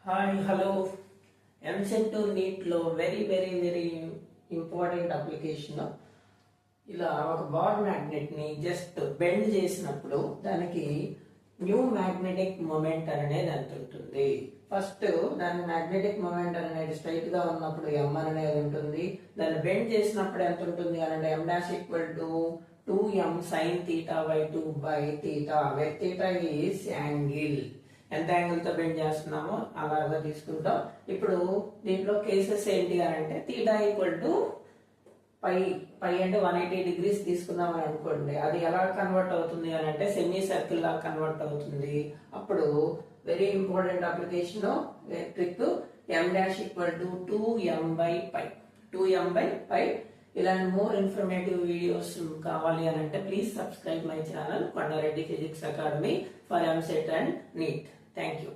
Hi hello EAMCET నీట్లో very very very important application. ఇలా ఒక బాల్ మ్యాగ్నెట్ ని జస్ట్ బెండ్ చేసినప్పుడు దానికి న్యూ మ్యాగ్నెటిక్ మొమెంటం అనేది ఎంత ఉంటుంది. ఫస్ట్ దాని మ్యాగ్నెటిక్ మొమెంటం అనేది స్ట్రైట్ గా ఉన్నప్పుడు m అనేది ఉంటుంది. దాన్ని బెండ్ చేసినప్పుడు ఎంత ఉంటుంది అంటే m dash equal to 2m sin theta by 2 by theta where theta is angle. ఎంత యాంగిల్ తో బెండ్ చేస్తున్నామో అలాగా తీసుకుంటాం. ఇప్పుడు దీంట్లో కేసెస్ ఏంటి అని అంటే థీటా ఈక్వల్ టు పై అంటే 180 డిగ్రీస్ తీసుకున్నాం అని అనుకోండి. అది ఎలా కన్వర్ట్ అవుతుంది అని అంటే సెమీ సర్కిల్ లా కన్వర్ట్ అవుతుంది. అప్పుడు very important application trick m dash equal to 2m by pi 2m by pi. ఇలాంటి మోర్ ఇన్ఫర్మేటివ్ వీడియోస్ కావాలి అని అంటే please subscribe my channel Kondareddy physics academy for EAMCET and NEET. Thank you.